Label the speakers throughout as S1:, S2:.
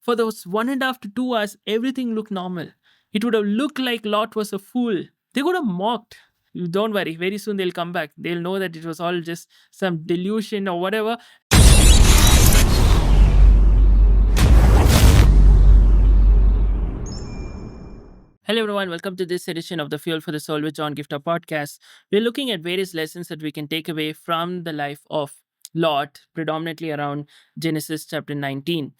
S1: For those 1.5 to 2 hours, everything looked normal. It would have looked like Lot was a fool. They would have mocked. Don't worry, very soon they'll come back. They'll know that it was all just some delusion or whatever. Hello, everyone. Welcome to this edition of the Fuel for the Soul with John Giftah podcast. We're looking at various lessons that we can take away from the life of Lot, predominantly around Genesis chapter 19.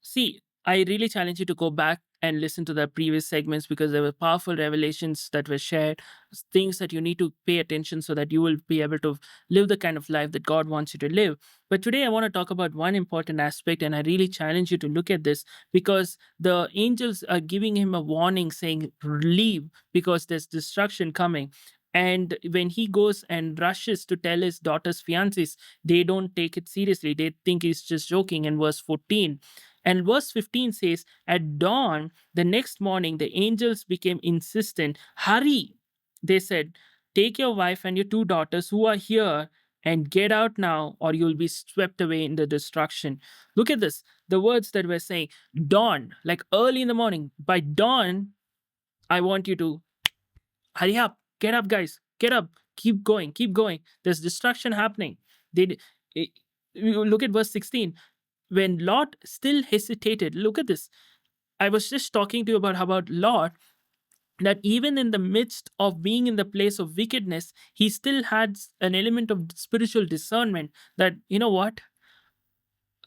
S1: See, I really challenge you to go back and listen to the previous segments because there were powerful revelations that were shared, things that you need to pay attention so that you will be able to live the kind of life that God wants you to live. But today I want to talk about one important aspect, and I really challenge you to look at this because the angels are giving him a warning saying, leave because there's destruction coming. And when he goes and rushes to tell his daughter's fiancés, they don't take it seriously. They think he's just joking. In verse 14, and verse 15 says, at dawn the next morning, the angels became insistent. Hurry, they said, take your wife and your two daughters who are here and get out now, or you'll be swept away in the destruction. Look at this. The words that we're saying, dawn, like early in the morning. By dawn, I want you to hurry up, get up, guys, get up, keep going, keep going. There's destruction happening. You look at verse 16. When Lot still hesitated, look at this. I was just talking to you about Lot, that even in the midst of being in the place of wickedness, he still had an element of spiritual discernment that, you know what,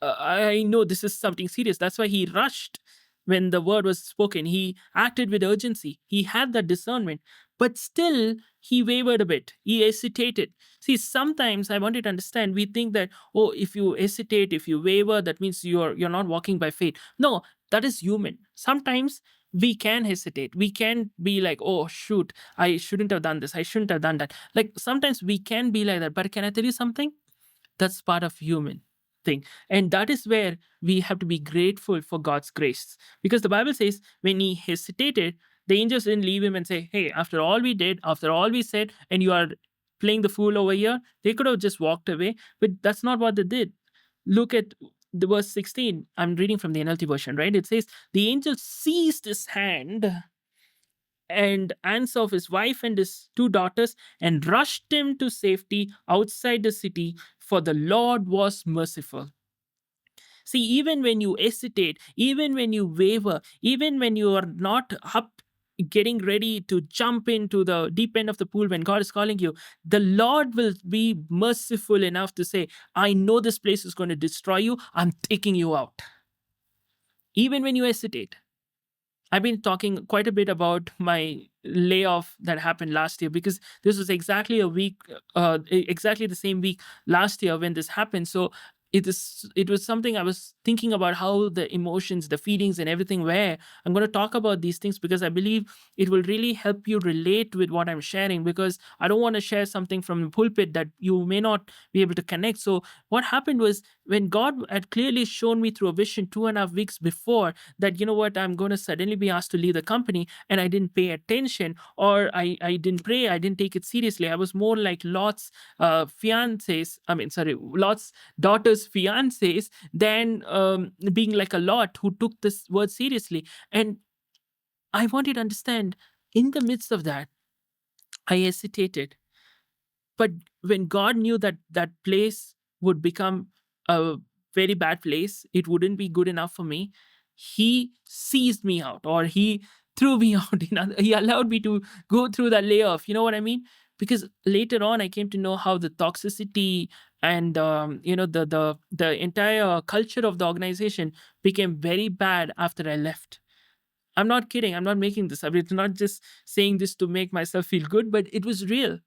S1: I know this is something serious. That's why he rushed when the word was spoken. He acted with urgency. He had that discernment, but still he wavered a bit. He hesitated. See, sometimes I want you to understand, we think that, oh, if you hesitate, if you waver, that means you're not walking by faith. No, that is human. Sometimes we can hesitate. We can be like, oh, shoot, I shouldn't have done this. I shouldn't have done that. Like sometimes we can be like that. But can I tell you something? That's part of human thing. And that is where we have to be grateful for God's grace. Because the Bible says when he hesitated, the angels didn't leave him and say, hey, after all we did, after all we said, and you are playing the fool over here, they could have just walked away. But that's not what they did. Look at the verse 16. I'm reading from the NLT version, right? It says, the angel seized his hand and hands of his wife and his two daughters and rushed him to safety outside the city, for the Lord was merciful. See, even when you hesitate, even when you waver, even when you are not up getting ready to jump into the deep end of the pool when God is calling you, the Lord will be merciful enough to say, I know this place is going to destroy you. I'm taking you out. Even when you hesitate. I've been talking quite a bit about my layoff that happened last year because this was exactly exactly the same week last year when this happened. So it was something I was thinking about, how the emotions, the feelings, and everything were. I'm going to talk about these things because I believe it will really help you relate with what I'm sharing, because I don't want to share something from the pulpit that you may not be able to connect. So what happened was, when God had clearly shown me through a vision 2.5 weeks before that, you know what, I'm going to suddenly be asked to leave the company, and I didn't pay attention, or I didn't pray, I didn't take it seriously. I was more like Lot's Lot's daughter's fiancés than being like a Lot who took this word seriously. And I want you to understand, in the midst of that, I hesitated. But when God knew that that place would become a very bad place, it wouldn't be good enough for me, he seized me out, or he threw me out. He allowed me to go through that layoff. You know what I mean? Because later on, I came to know how the toxicity and the entire culture of the organization became very bad after I left. I'm not kidding. I'm not making this up. It's not just saying this to make myself feel good, but it was real.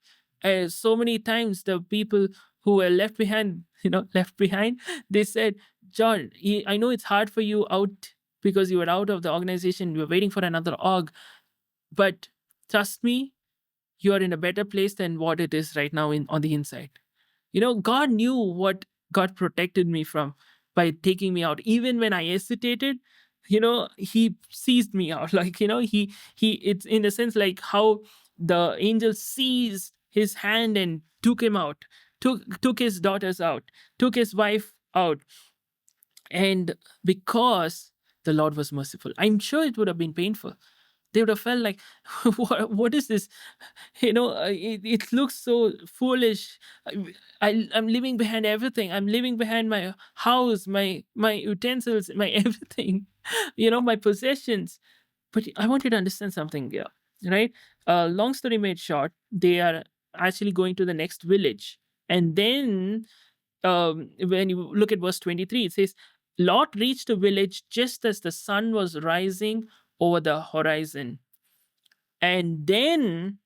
S1: So many times the people who were left behind, they said, John, I know it's hard for you out because you were out of the organization. You were waiting for another org, but trust me, you are in a better place than what it is right now on the inside. God knew what God protected me from by taking me out. Even when I hesitated, he seized me out. It's in a sense like how the angel seized his hand and took him out, took his daughters out, took his wife out. And because the Lord was merciful. I'm sure it would have been painful. They would have felt like, what is this? It looks so foolish. I'm leaving behind everything. I'm leaving behind my house, my utensils, my everything, my possessions. But I want you to understand something here, right? Long story made short, they are actually going to the next village. And then when you look at verse 23, it says, Lot reached the village just as the sun was rising over the horizon. And then,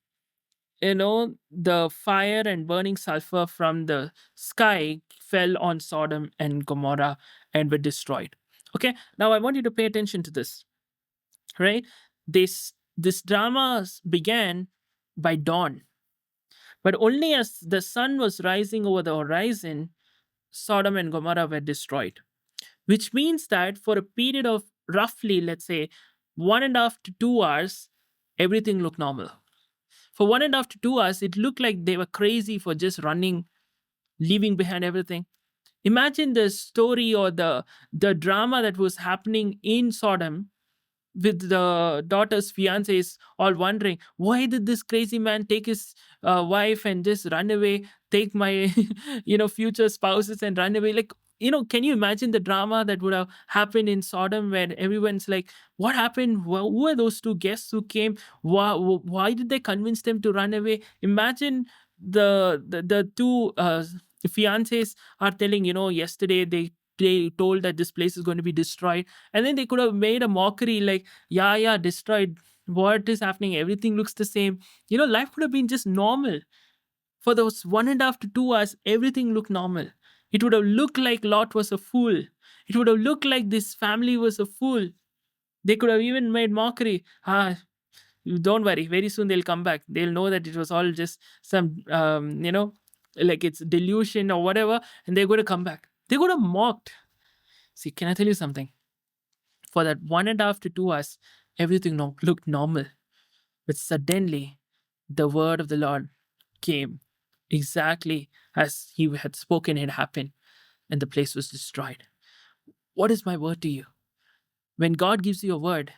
S1: the fire and burning sulfur from the sky fell on Sodom and Gomorrah and were destroyed. Okay, now I want you to pay attention to this, right? This drama began by dawn, but only as the sun was rising over the horizon, Sodom and Gomorrah were destroyed, which means that for a period of roughly, let's say, 1.5 to 2 hours, everything looked normal. For 1.5 to 2 hours, it looked like they were crazy for just running, leaving behind everything. Imagine the story or the drama that was happening in Sodom, with the daughter's fiancés all wondering, why did this crazy man take his wife and just run away, take my future spouses and run away? Like, can you imagine the drama that would have happened in Sodom, where everyone's like, what happened? Who are those two guests who came? Why did they convince them to run away? Imagine the two fiancés are telling, yesterday they told that this place is going to be destroyed, and then they could have made a mockery like, yeah, destroyed. What is happening? Everything looks the same. Life would have been just normal. For those 1.5 to 2 hours, everything looked normal. It would have looked like Lot was a fool. It would have looked like this family was a fool. They could have even made mockery. Don't worry, very soon they'll come back. They'll know that it was all just some like it's delusion or whatever, and they're going to come back. They could have mocked. See, can I tell you something? For that 1.5 to 2 hours, everything looked normal. But suddenly, the word of the Lord came exactly as he had spoken it happened, and the place was destroyed. What is my word to you? When God gives you a word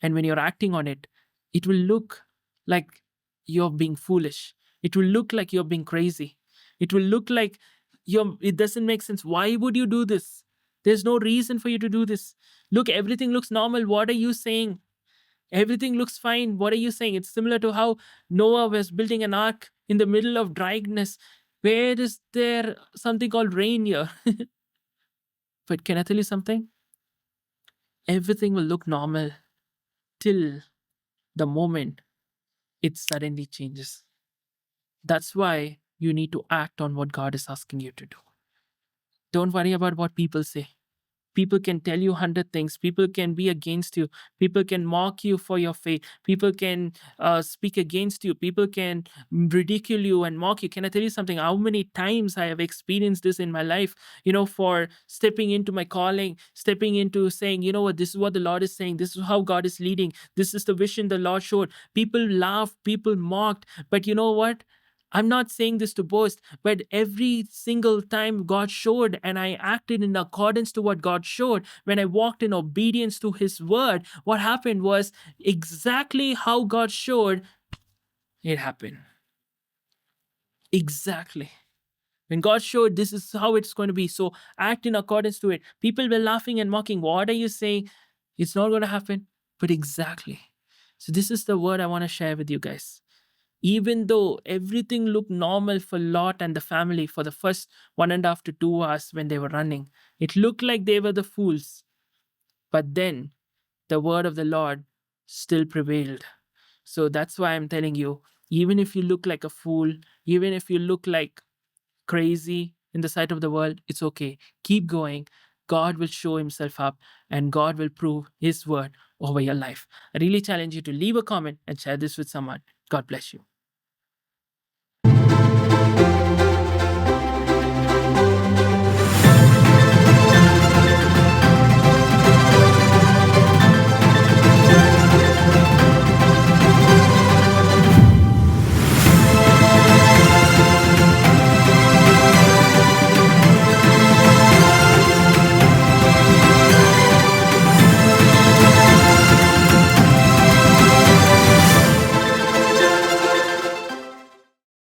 S1: and when you're acting on it, it will look like you're being foolish. It will look like you're being crazy. It will look like it doesn't make sense. Why would you do this? There's no reason for you to do this. Look, everything looks normal. What are you saying? Everything looks fine. What are you saying? It's similar to how Noah was building an ark in the middle of dryness. Where is there something called rain here? But can I tell you something? Everything will look normal till the moment it suddenly changes. That's why you need to act on what God is asking you to do. Don't worry about what people say. People can tell you 100 things. People can be against you. People can mock you for your faith. People can speak against you. People can ridicule you and mock you. Can I tell you something? How many times I have experienced this in my life, for stepping into my calling, stepping into saying, you know what, this is what the Lord is saying. This is how God is leading. This is the vision the Lord showed. People laughed, people mocked. But you know what? I'm not saying this to boast, but every single time God showed and I acted in accordance to what God showed, when I walked in obedience to His word, what happened was exactly how God showed, it happened. Exactly. When God showed this is how it's going to be, so act in accordance to it. People were laughing and mocking. What are you saying? It's not going to happen. But exactly. So this is the word I want to share with you guys. Even though everything looked normal for Lot and the family for the first 1.5 to 2 hours when they were running, it looked like they were the fools. But then the word of the Lord still prevailed. So that's why I'm telling you, even if you look like a fool, even if you look like crazy in the sight of the world, it's okay. Keep going. God will show Himself up and God will prove His word over your life. I really challenge you to leave a comment and share this with someone. God bless you.